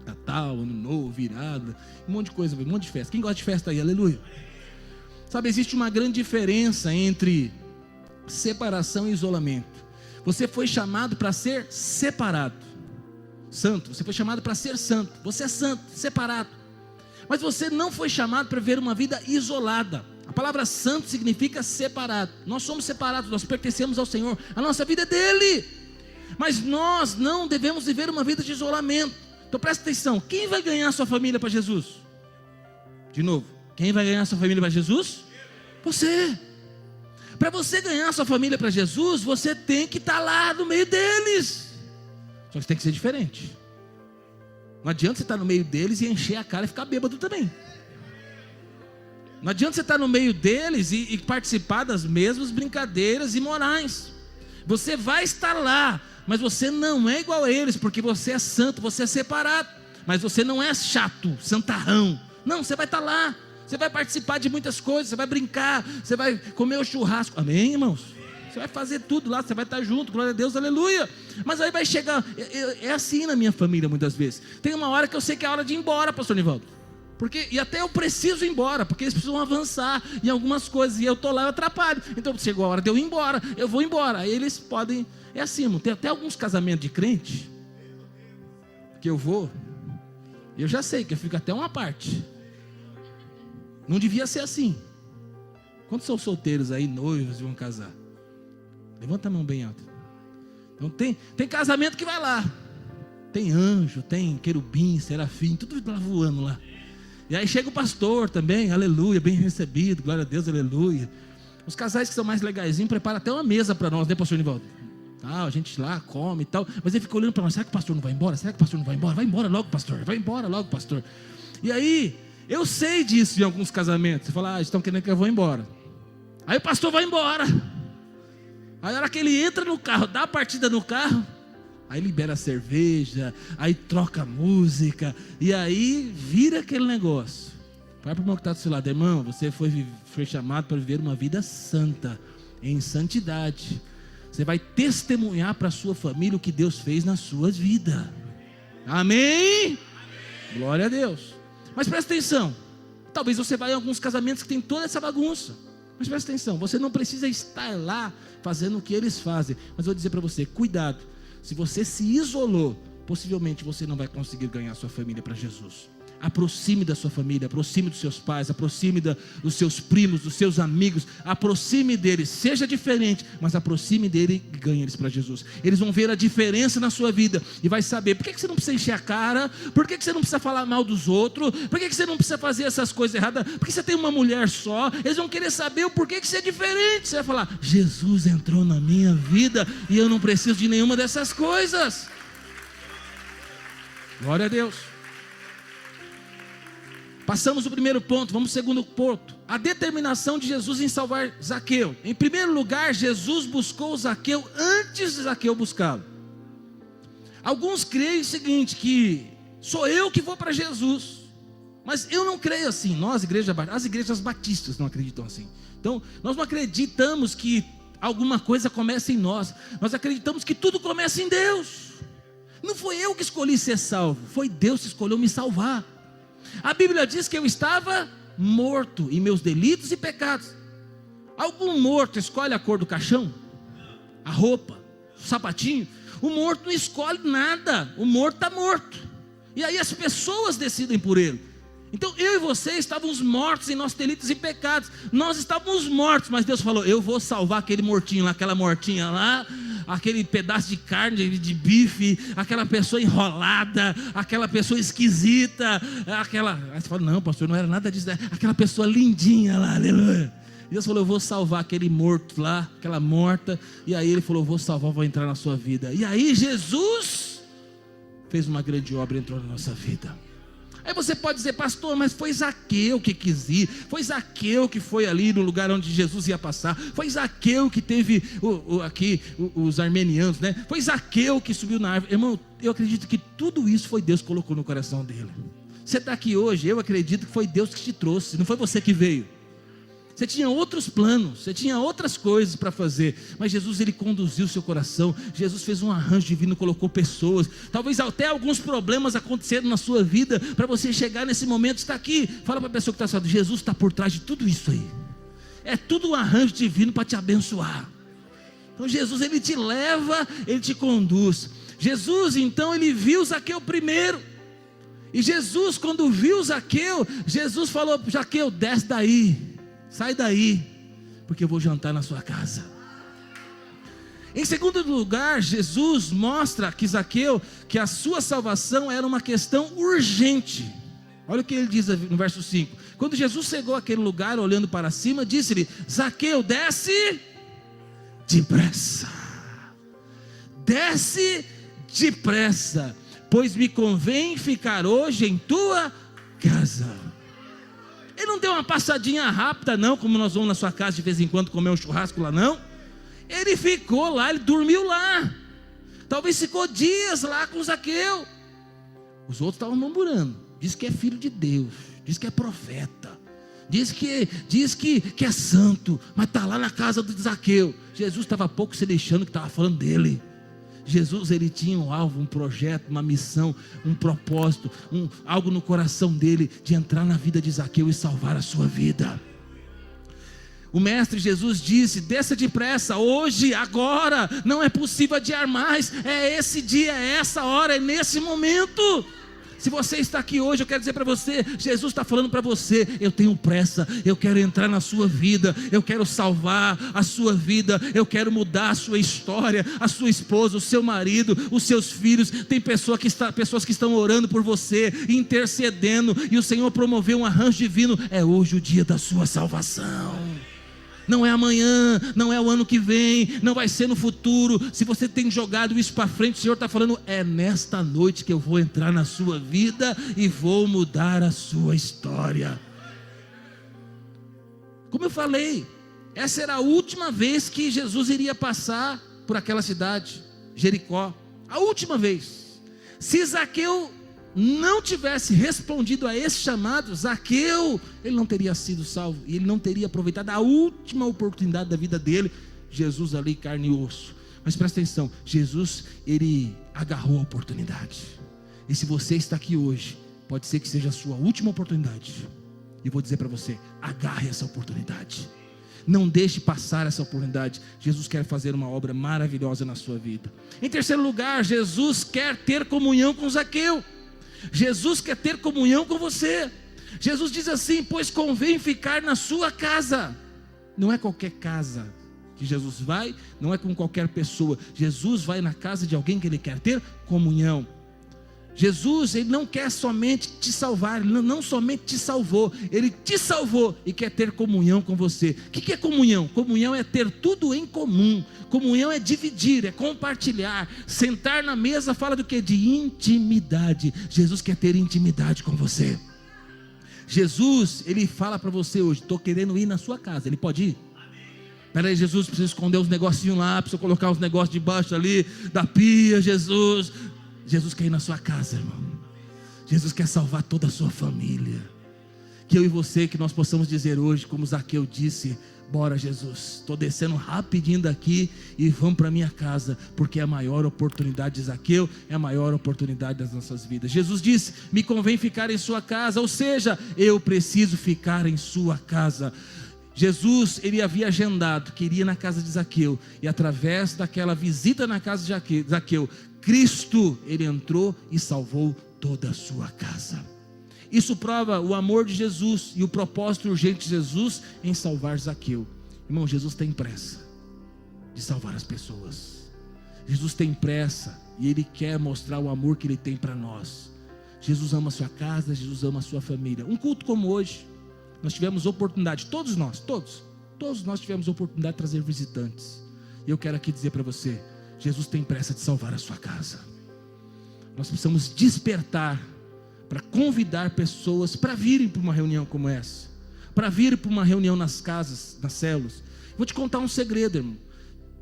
Natal, Ano Novo, virada, um monte de coisa, um monte de festa. Quem gosta de festa aí? Aleluia. Sabe, existe uma grande diferença entre separação e isolamento. Você foi chamado para ser separado, santo. Você foi chamado para ser santo. Você é santo, separado. Mas você não foi chamado para viver uma vida isolada. A palavra santo significa separado. Nós somos separados, nós pertencemos ao Senhor. A nossa vida é dele. Mas nós não devemos viver uma vida de isolamento. Então presta atenção, quem vai ganhar a sua família para Jesus? De novo, quem vai ganhar a sua família para Jesus? Você. Para você ganhar a sua família para Jesus, você tem que estar lá no meio deles. Só que tem que ser diferente. Não adianta você estar no meio deles e encher a cara e ficar bêbado também. Não adianta você estar no meio deles e participar das mesmas brincadeiras imorais. Você vai estar lá, mas você não é igual a eles, porque você é santo, você é separado. Mas você não é chato, santarrão. Não, você vai estar lá. Você vai participar de muitas coisas, você vai brincar, você vai comer o churrasco. Amém, irmãos? Você vai fazer tudo lá, você vai estar junto, glória a Deus, aleluia. Mas aí vai chegar, é assim na minha família muitas vezes. Tem uma hora que eu sei que é hora de ir embora, pastor Nivaldo. E até eu preciso ir embora, porque eles precisam avançar em algumas coisas, e eu estou lá, eu atrapalho. Então chegou a hora de eu ir embora, eu vou embora. Aí eles podem, é assim, irmão, tem até alguns casamentos de crente, que eu vou, eu já sei que eu fico até uma parte. Não devia ser assim. Quantos são solteiros aí, noivos e vão casar? Levanta a mão bem alta. Então tem casamento que vai lá. Tem anjo, tem querubim, serafim, tudo lá voando lá. E aí chega o pastor também, aleluia, bem recebido, glória a Deus, aleluia. Os casais que são mais legaisinhos preparam até uma mesa para nós, né, pastor Nivaldo? A gente lá come e tal. Mas ele fica olhando para nós: será que o pastor não vai embora? Será que o pastor não vai embora? Vai embora logo, pastor. Vai embora logo, pastor. E aí, eu sei disso em alguns casamentos. Você fala: estão querendo que eu vou embora. Aí o pastor vai embora. Aí na hora que ele entra no carro, dá a partida no carro, aí libera a cerveja, aí troca a música, e aí vira aquele negócio. Vai para o irmão que está do seu lado: irmão, você foi chamado para viver uma vida santa, em santidade. Você vai testemunhar para a sua família o que Deus fez na sua vida. Amém? Glória a Deus. Mas presta atenção, talvez você vá em alguns casamentos que tem toda essa bagunça. Mas presta atenção, você não precisa estar lá fazendo o que eles fazem. Mas vou dizer para você, cuidado. Se você se isolou, possivelmente você não vai conseguir ganhar sua família para Jesus. Aproxime da sua família, aproxime dos seus pais, aproxime dos seus primos, dos seus amigos, aproxime deles, seja diferente, mas aproxime dele e ganhe eles para Jesus. Eles vão ver a diferença na sua vida e vai saber, por que você não precisa encher a cara, por que você não precisa falar mal dos outros, por que você não precisa fazer essas coisas erradas, porque você tem uma mulher só, eles vão querer saber o porquê que você é diferente. Você vai falar, Jesus entrou na minha vida e eu não preciso de nenhuma dessas coisas. Glória a Deus. Passamos o primeiro ponto, vamos ao segundo ponto. A determinação de Jesus em salvar Zaqueu. Em primeiro lugar, Jesus buscou Zaqueu antes de Zaqueu buscá-lo. Alguns creem o seguinte, que sou eu que vou para Jesus. Mas eu não creio assim. As igrejas batistas não acreditam assim. Então, nós não acreditamos que alguma coisa começa em nós. Nós acreditamos que tudo começa em Deus. Não foi eu que escolhi ser salvo, foi Deus que escolheu me salvar. A Bíblia diz que eu estava morto em meus delitos e pecados. Algum morto escolhe a cor do caixão? A roupa? O sapatinho? O morto não escolhe nada. O morto está morto. E aí as pessoas decidem por ele. Então eu e você estávamos mortos em nossos delitos e pecados. Nós estávamos mortos, mas Deus falou, eu vou salvar aquele mortinho lá, aquela mortinha lá, aquele pedaço de carne, de bife, aquela pessoa enrolada, aquela pessoa esquisita, aí você fala, não pastor, não era nada disso, aquela pessoa lindinha lá, aleluia. Deus falou, eu vou salvar aquele morto lá, aquela morta. E aí ele falou, eu vou salvar, vou entrar na sua vida. E aí Jesus fez uma grande obra e entrou na nossa vida. Aí você pode dizer, pastor, mas foi Zaqueu que quis ir, foi Zaqueu que foi ali no lugar onde Jesus ia passar, foi Zaqueu que teve os armenianos, né? Foi Zaqueu que subiu na árvore. Irmão, eu acredito que tudo isso foi Deus que colocou no coração dele. Você está aqui hoje, eu acredito que foi Deus que te trouxe, não foi você que veio. Você tinha outros planos, você tinha outras coisas para fazer, mas Jesus, ele conduziu o seu coração. Jesus fez um arranjo divino, colocou pessoas, talvez até alguns problemas aconteceram na sua vida, para você chegar nesse momento, está aqui. Fala para a pessoa que está falando, Jesus está por trás de tudo isso aí, é tudo um arranjo divino para te abençoar. Então Jesus, ele te leva, ele te conduz. Jesus então, ele viu Zaqueu primeiro, e Jesus, quando viu Zaqueu, Jesus falou, Zaqueu, desce daí, sai daí, porque eu vou jantar na sua casa. Em segundo lugar, Jesus mostra que Zaqueu, que a sua salvação era uma questão urgente. Olha o que ele diz no verso 5. Quando Jesus chegou àquele lugar, olhando para cima, disse-lhe, Zaqueu, desce depressa. Desce depressa, pois me convém ficar hoje em tua casa. Ele não deu uma passadinha rápida não, como nós vamos na sua casa de vez em quando comer um churrasco lá não. Ele ficou lá, ele dormiu lá. Talvez ficou dias lá com Zaqueu. Os outros estavam murmurando. Diz que é filho de Deus, diz que é profeta, diz que é santo, mas está lá na casa do Zaqueu. Jesus estava pouco se deixando que estava falando dele. Jesus, ele tinha um alvo, um projeto, uma missão, um propósito, algo no coração dele, de entrar na vida de Zaqueu e salvar a sua vida. O mestre Jesus disse, desça depressa, hoje, agora, não é possível adiar mais, é esse dia, é essa hora, é nesse momento. Se você está aqui hoje, eu quero dizer para você, Jesus está falando para você, eu tenho pressa, eu quero entrar na sua vida, eu quero salvar a sua vida, eu quero mudar a sua história, a sua esposa, o seu marido, os seus filhos. Tem pessoas que estão orando por você, intercedendo, e o Senhor promoveu um arranjo divino. É hoje o dia da sua salvação. Não é amanhã, não é o ano que vem, não vai ser no futuro. Se você tem jogado isso para frente, o Senhor está falando, é nesta noite que eu vou entrar na sua vida e vou mudar a sua história. Como eu falei, essa era a última vez que Jesus iria passar por aquela cidade, Jericó. A última vez. Se Zaqueu não tivesse respondido a esse chamado, Zaqueu, ele não teria sido salvo, e ele não teria aproveitado a última oportunidade da vida dele. Jesus ali, carne e osso. Mas presta atenção, Jesus, ele agarrou a oportunidade. E se você está aqui hoje, pode ser que seja a sua última oportunidade. E vou dizer para você, agarre essa oportunidade. Não deixe passar essa oportunidade. Jesus quer fazer uma obra maravilhosa na sua vida. Em terceiro lugar, Jesus quer ter comunhão com Zaqueu. Jesus quer ter comunhão com você. Jesus diz assim: pois convém ficar na sua casa. Não é qualquer casa que Jesus vai, não é com qualquer pessoa. Jesus vai na casa de alguém que ele quer ter comunhão. Jesus, ele não quer somente te salvar, ele não somente te salvou, ele te salvou e quer ter comunhão com você. O que é comunhão? Comunhão é ter tudo em comum. Comunhão é dividir, é compartilhar. Sentar na mesa fala do que? De intimidade. Jesus quer ter intimidade com você. Jesus, ele fala para você hoje: estou querendo ir na sua casa. Ele pode ir? Espera aí, Jesus, preciso esconder os negocinhos lá, preciso colocar os negócios debaixo ali da pia. Jesus quer ir na sua casa, irmão. Jesus quer salvar toda a sua família. Que eu e você, que nós possamos dizer hoje, como Zaqueu disse: bora, Jesus, estou descendo rapidinho daqui e vamos para minha casa, porque é a maior oportunidade de Zaqueu, é a maior oportunidade das nossas vidas. Jesus disse: me convém ficar em sua casa, ou seja, eu preciso ficar em sua casa. Jesus, ele havia agendado que iria na casa de Zaqueu, e através daquela visita na casa de Zaqueu, Cristo, ele entrou e salvou toda a sua casa. Isso prova o amor de Jesus e o propósito urgente de Jesus em salvar Zaqueu. Irmão, Jesus tem pressa de salvar as pessoas. Jesus tem pressa e ele quer mostrar o amor que ele tem para nós. Jesus ama a sua casa, Jesus ama a sua família. Um culto como hoje, nós tivemos oportunidade, todos nós tivemos oportunidade de trazer visitantes. E eu quero aqui dizer para você: Jesus tem pressa de salvar a sua casa. Nós precisamos despertar para convidar pessoas para virem para uma reunião como essa, para virem para uma reunião nas casas, nas células. Vou te contar um segredo, irmão.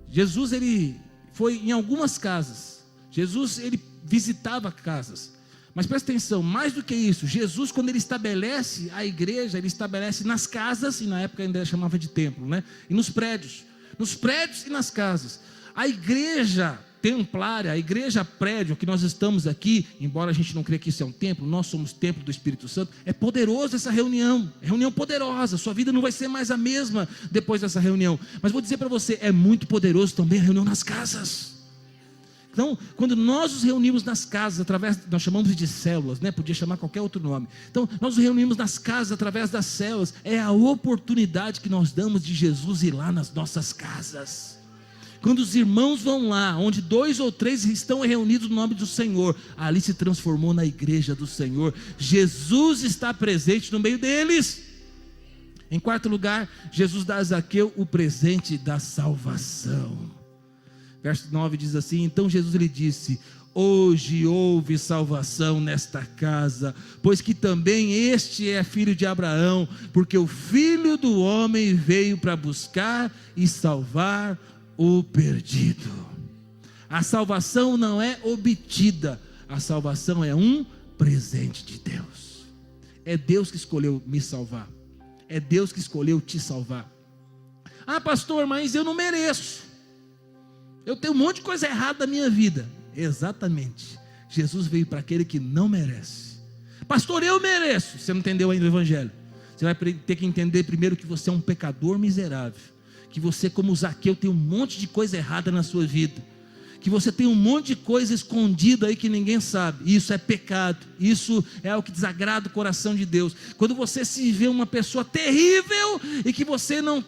Jesus, ele foi em algumas casas. Jesus, ele visitava casas. Mas presta atenção, mais do que isso, Jesus, quando ele estabelece a igreja, ele estabelece nas casas, e na época ainda chamava de templo, né? E nos prédios e nas casas. A igreja templária, a igreja prédio que nós estamos aqui, embora a gente não creia que isso é um templo, nós somos templo do Espírito Santo. É poderoso essa reunião, é reunião poderosa. Sua vida não vai ser mais a mesma depois dessa reunião. Mas vou dizer para você, é muito poderoso também a reunião nas casas. Então, quando nós nos reunimos nas casas, nós chamamos de células, né? Podia chamar qualquer outro nome. Então, nós nos reunimos nas casas através das células. É a oportunidade que nós damos de Jesus ir lá nas nossas casas. Quando os irmãos vão lá, onde 2 ou 3 estão reunidos no nome do Senhor, ali se transformou na igreja do Senhor. Jesus está presente no meio deles. Em quarto lugar, Jesus dá a Zaqueu o presente da salvação. Verso 9 diz assim: então Jesus lhe disse: hoje houve salvação nesta casa, pois que também este é filho de Abraão, porque o Filho do Homem veio para buscar e salvar o perdido. A salvação não é obtida, a salvação é um presente de Deus. É Deus que escolheu me salvar, é Deus que escolheu te salvar. Ah, pastor, mas eu não mereço, eu tenho um monte de coisa errada na minha vida. Exatamente, Jesus veio para aquele que não merece. Pastor, eu mereço. Você não entendeu ainda o evangelho. Você vai ter que entender primeiro que você é um pecador miserável, que você, como Zaqueu, tem um monte de coisa errada na sua vida, que você tem um monte de coisa escondida aí que ninguém sabe. Isso é pecado, isso é o que desagrada o coração de Deus. Quando você se vê uma pessoa terrível e que você não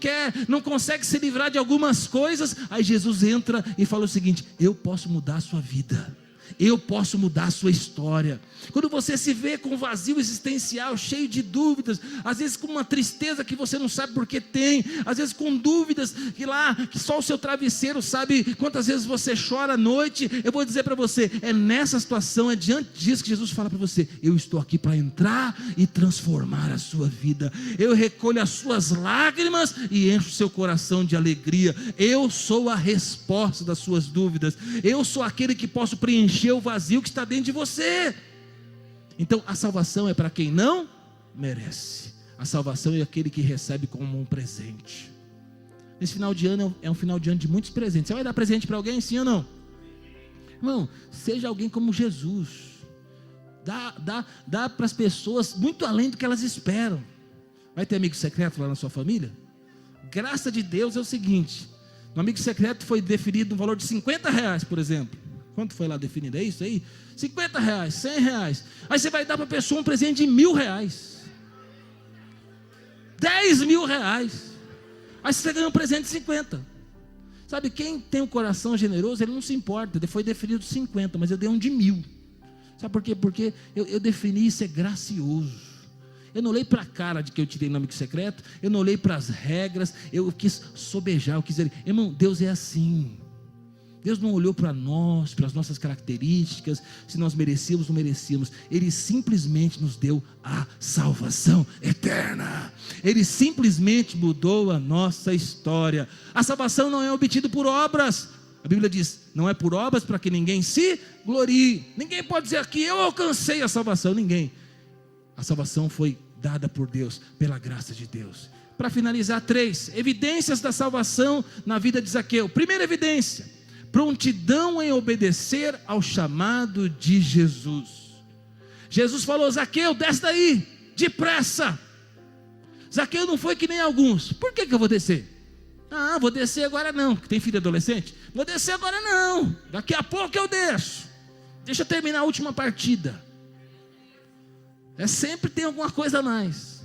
consegue se livrar de algumas coisas, aí Jesus entra e fala o seguinte: eu posso mudar a sua vida, eu posso mudar a sua história. Quando você se vê com um vazio existencial, cheio de dúvidas, às vezes com uma tristeza que você não sabe por que tem, às vezes com dúvidas que só o seu travesseiro sabe quantas vezes você chora à noite, eu vou dizer para você, é nessa situação, é diante disso que Jesus fala para você: eu estou aqui para entrar e transformar a sua vida. Eu recolho as suas lágrimas e encho o seu coração de alegria. Eu sou a resposta das suas dúvidas, eu sou aquele que posso preencher o vazio que está dentro de você. Então a salvação é para quem não merece. A salvação é aquele que recebe como um presente. Esse final de ano é um final de ano de muitos presentes. Você vai dar presente para alguém, sim ou não? Irmão, seja alguém como Jesus. Dá para as pessoas muito além do que elas esperam. Vai ter amigo secreto lá na sua família? Graça de Deus é o seguinte: no amigo secreto foi definido um valor de R$50, por exemplo. Quanto foi lá definido? É isso aí? R$50, R$100. Aí você vai dar para a pessoa um presente de R$1.000. R$10.000. Aí você ganha um presente de 50. Sabe, quem tem um coração generoso, ele não se importa. Ele foi definido 50, mas eu dei um de 1.000. Sabe por quê? Porque eu defini ser gracioso. Eu não olhei para a cara de que eu tirei nome secreto. Eu não olhei para as regras. Eu quis sobejar, eu quis dizer, irmão, Deus é assim. Deus não olhou para nós, para as nossas características, se nós merecíamos ou não merecíamos. Ele simplesmente nos deu a salvação eterna. Ele simplesmente mudou a nossa história. A salvação não é obtida por obras. A Bíblia diz, não é por obras para que ninguém se glorie. Ninguém pode dizer aqui, eu alcancei a salvação. Ninguém. A salvação foi dada por Deus, pela graça de Deus. Para finalizar, 3 evidências da salvação na vida de Zaqueu. Primeira evidência: prontidão em obedecer ao chamado de Jesus. Jesus falou, Zaqueu, desce daí, depressa. Zaqueu não foi que nem alguns. Por que eu vou descer? Vou descer agora não, que tem filho adolescente. Vou descer agora não, daqui a pouco eu desço. Deixa eu terminar a última partida. Sempre tem alguma coisa a mais.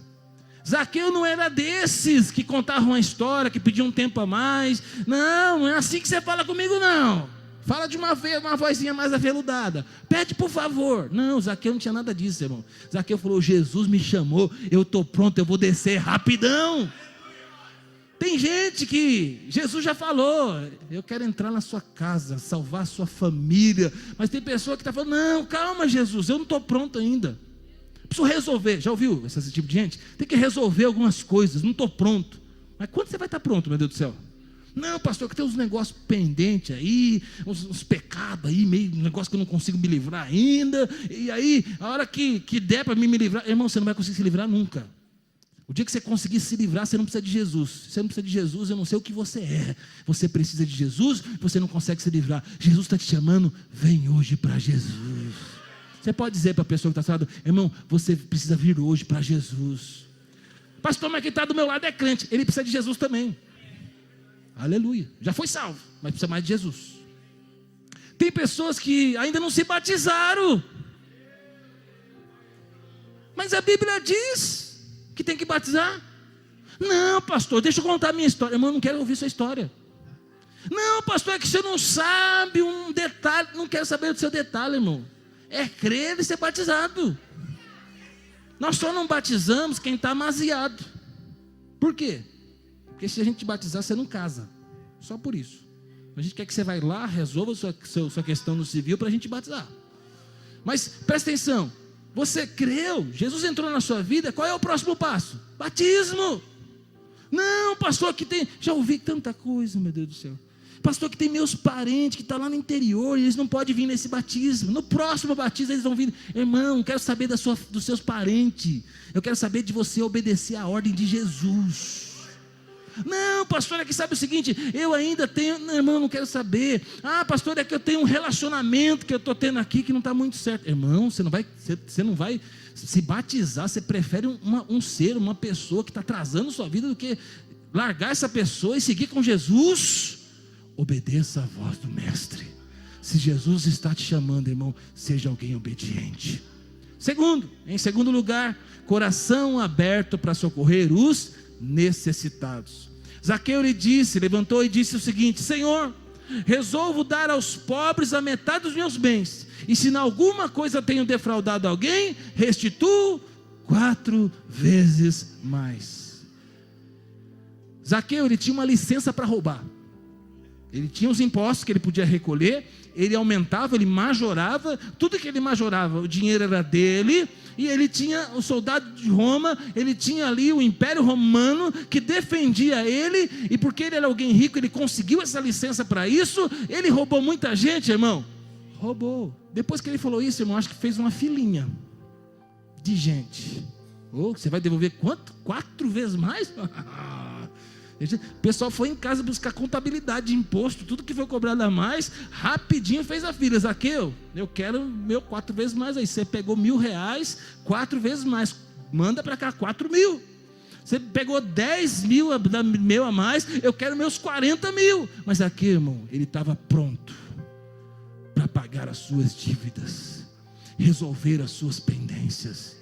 Zaqueu não era desses que contavam uma história, que pediam um tempo a mais. Não é assim que você fala comigo não. Fala de uma vozinha mais aveludada. Pede por favor. Não, Zaqueu não tinha nada disso, irmão. Zaqueu falou, Jesus me chamou, eu estou pronto, eu vou descer rapidão. Tem gente que Jesus já falou, eu quero entrar na sua casa, salvar a sua família. Mas tem pessoa que está falando, não, calma Jesus, eu não estou pronto ainda. Preciso resolver, já ouviu esse tipo de gente? Tem que resolver algumas coisas, não estou pronto. Mas quando você vai estar pronto, meu Deus do céu? Não, pastor, que tem uns negócios pendentes aí, uns pecados aí, meio um negócio que eu não consigo me livrar ainda. E aí, a hora que der para me livrar, irmão, você não vai conseguir se livrar nunca. O dia que você conseguir se livrar, você não precisa de Jesus. Se você não precisa de Jesus, eu não sei o que você é. Você precisa de Jesus, você não consegue se livrar. Jesus está te chamando, vem hoje para Jesus. Você pode dizer para a pessoa que está falando, irmão, você precisa vir hoje para Jesus. Pastor, mas quem está do meu lado é crente, ele precisa de Jesus também. Aleluia, já foi salvo, mas precisa mais de Jesus. Tem pessoas que ainda não se batizaram, mas a Bíblia diz que tem que batizar. Não, pastor, deixa eu contar a minha história. Irmão, eu não quero ouvir sua história. Não, pastor, é que você não sabe um detalhe. Não quero saber do seu detalhe, irmão. É crer e ser batizado. Nós só não batizamos quem está amaziado. Por quê? Porque se a gente te batizar, você não casa. Só por isso. A gente quer que você vá lá, resolva sua questão no civil para a gente batizar. Mas presta atenção. Você creu, Jesus entrou na sua vida, qual é o próximo passo? Batismo. Não, pastor, que tem... Já ouvi tanta coisa, meu Deus do céu. Pastor, que tem meus parentes que estão lá no interior, e eles não podem vir nesse batismo. No próximo batismo eles vão vir. Irmão, não quero saber dos seus parentes. Eu quero saber de você obedecer à ordem de Jesus. Não, pastor, é que sabe o seguinte, eu ainda tenho, não, irmão, não quero saber. Pastor, é que eu tenho um relacionamento que eu estou tendo aqui que não está muito certo. Irmão, você não vai se batizar, você prefere uma pessoa que está atrasando sua vida do que largar essa pessoa e seguir com Jesus. Obedeça a voz do mestre. Se Jesus está te chamando, irmão, seja alguém obediente. Em segundo lugar, coração aberto para socorrer os necessitados. Zaqueu levantou e disse o seguinte: Senhor, resolvo dar aos pobres a metade dos meus bens, e se em alguma coisa tenho defraudado alguém, restituo 4 vezes mais. Zaqueu, ele tinha uma licença para roubar. Ele tinha os impostos que ele podia recolher, ele aumentava, ele majorava, tudo que ele majorava, o dinheiro era dele, e ele tinha o soldado de Roma, ele tinha ali o Império Romano que defendia ele, e porque ele era alguém rico, ele conseguiu essa licença para isso. Ele roubou muita gente, irmão? Roubou. Depois que ele falou isso, irmão, acho que fez uma filinha de gente. Você vai devolver quanto? 4 vezes mais? O pessoal foi em casa buscar contabilidade de imposto, tudo que foi cobrado a mais, rapidinho fez a fila. Zaqueu, eu quero meu 4 vezes mais aí. Você pegou R$1.000, 4 vezes mais, manda para cá 4.000. Você pegou 10.000 meu a mais, eu quero meus 40.000. Mas Zaqueu, irmão, ele estava pronto para pagar pagar as suas dívidas, resolver as suas pendências.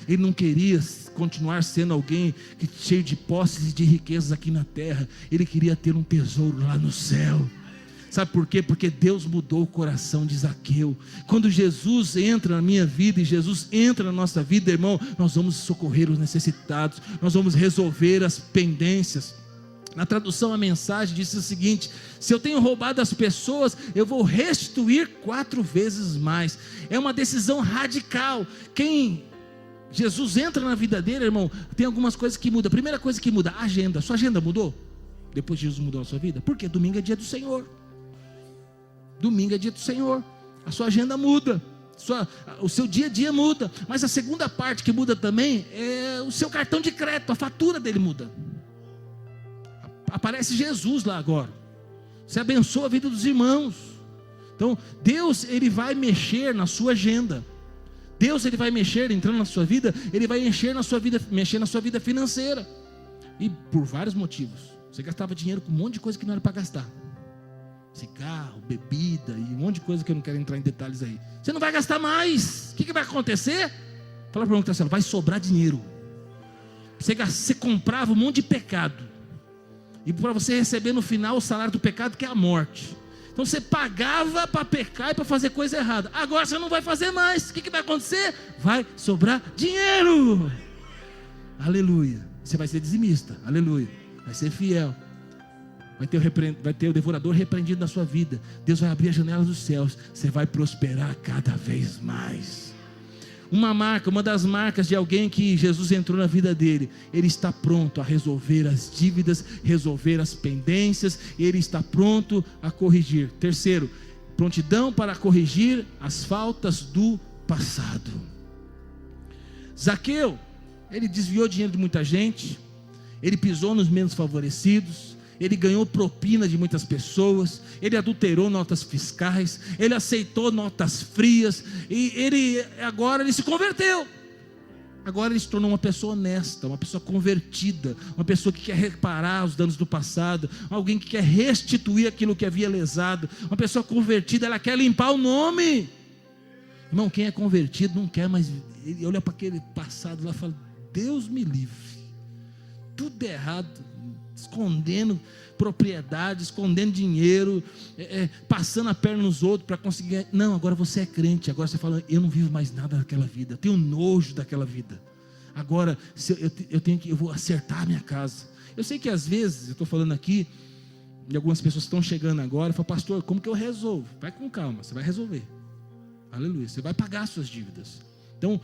Ele não queria continuar sendo alguém cheio de posses e de riquezas aqui na terra. Ele queria ter um tesouro lá no céu. Sabe por quê? Porque Deus mudou o coração de Zaqueu. Quando Jesus entra na minha vida e Jesus entra na nossa vida, irmão, nós vamos socorrer os necessitados, nós vamos resolver as pendências. Na tradução, a mensagem diz o seguinte: se eu tenho roubado as pessoas, eu vou restituir 4 vezes mais. É uma decisão radical. Quem Jesus entra na vida dele, irmão, tem algumas coisas que mudam. A primeira coisa que muda, a agenda. Sua agenda mudou? Depois Jesus mudou a sua vida? Por quê? Domingo é dia do Senhor. Domingo é dia do Senhor. A sua agenda muda, o seu dia a dia muda. Mas a segunda parte que muda também é o seu cartão de crédito. A fatura dele muda. Aparece Jesus lá agora. Você abençoa a vida dos irmãos. Então Deus, Ele vai mexer na sua agenda. Deus, Ele vai mexer, entrando na sua vida. Ele vai mexer na sua vida financeira. E por vários motivos. Você gastava dinheiro com um monte de coisa que não era para gastar. Cigarro, bebida e um monte de coisa que eu não quero entrar em detalhes aí. Você não vai gastar mais. O que vai acontecer? Fala para o irmão, vai sobrar dinheiro. Você comprava um monte de pecado. E para você receber no final o salário do pecado, que é a morte. Então você pagava para pecar e para fazer coisa errada. Agora você não vai fazer mais. O que vai acontecer? Vai sobrar dinheiro. Aleluia. Você vai ser dizimista. Aleluia. Vai ser fiel. Vai ter o devorador repreendido na sua vida. Deus vai abrir as janelas dos céus. Você vai prosperar cada vez mais. Uma das marcas de alguém que Jesus entrou na vida dele: ele está pronto a resolver as dívidas, resolver as pendências. Ele está pronto a corrigir. Terceiro, prontidão para corrigir as faltas do passado. Zaqueu, ele desviou dinheiro de muita gente. Ele pisou nos menos favorecidos. Ele ganhou propina de muitas pessoas. Ele adulterou notas fiscais. Ele aceitou notas frias. E agora ele se converteu. Agora ele se tornou uma pessoa honesta, uma pessoa convertida, uma pessoa que quer reparar os danos do passado, alguém que quer restituir aquilo que havia lesado. Uma pessoa convertida, ela quer limpar o nome. Irmão, quem é convertido não quer mais. Ele olha para aquele passado lá e fala: Deus me livre. Tudo errado, escondendo propriedade, escondendo dinheiro, passando a perna nos outros para conseguir. Não, agora você é crente. Agora você fala: eu não vivo mais nada daquela vida, eu tenho nojo daquela vida. Agora eu vou acertar a minha casa. Eu sei que às vezes, eu estou falando aqui, e algumas pessoas estão chegando agora e falam: pastor, como que eu resolvo? Vai com calma, você vai resolver. Aleluia, você vai pagar as suas dívidas. Então,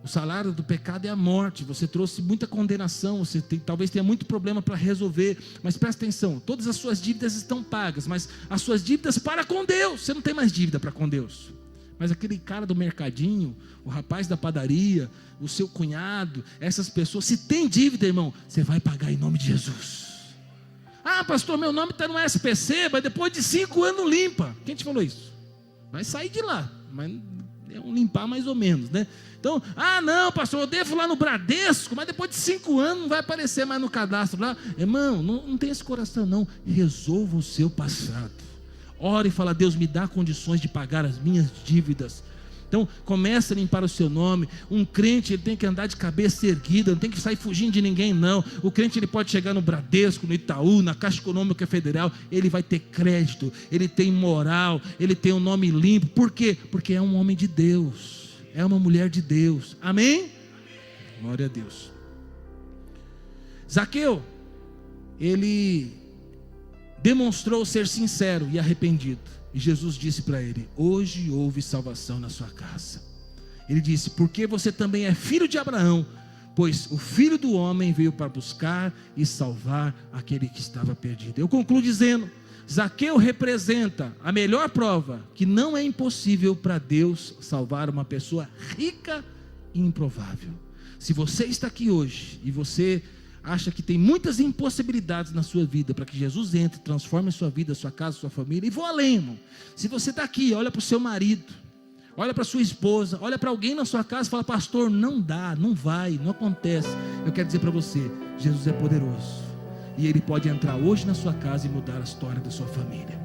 o salário do pecado é a morte. Você trouxe muita condenação, talvez tenha muito problema para resolver. Mas presta atenção, todas as suas dívidas estão pagas, mas as suas dívidas para com Deus. Você não tem mais dívida para com Deus. Mas aquele cara do mercadinho, o rapaz da padaria, o seu cunhado, essas pessoas, se tem dívida, irmão, você vai pagar em nome de Jesus. Ah, pastor, meu nome está no SPC, mas depois de 5 anos limpa. Quem te falou isso? Vai sair de lá, mas é um limpar mais ou menos, né? Então, não, pastor, eu devo lá no Bradesco, mas depois de 5 anos não vai aparecer mais no cadastro lá. Irmão, não tem esse coração não. Resolva o seu passado. Ore e fala: Deus, me dá condições de pagar as minhas dívidas. Então, começa a limpar o seu nome. Um crente, ele tem que andar de cabeça erguida, não tem que sair fugindo de ninguém, não. O crente, ele pode chegar no Bradesco, no Itaú, na Caixa Econômica Federal, ele vai ter crédito, ele tem moral, ele tem um nome limpo. Por quê? Porque é um homem de Deus, é uma mulher de Deus. Amém? Glória a Deus. Zaqueu, ele demonstrou ser sincero e arrependido. E Jesus disse para ele: hoje houve salvação na sua casa. Ele disse: porque você também é filho de Abraão, pois o Filho do Homem veio para buscar e salvar aquele que estava perdido. Eu concluo dizendo: Zaqueu representa a melhor prova que não é impossível para Deus salvar uma pessoa rica e improvável. Se você está aqui hoje e você acha que tem muitas impossibilidades na sua vida para que Jesus entre, transforme a sua vida, a sua casa, a sua família, e vou além, irmão. Se você está aqui, olha para o seu marido, olha para a sua esposa, olha para alguém na sua casa e fala: pastor, não dá, não vai, não acontece. Eu quero dizer para você: Jesus é poderoso, e Ele pode entrar hoje na sua casa e mudar a história da sua família.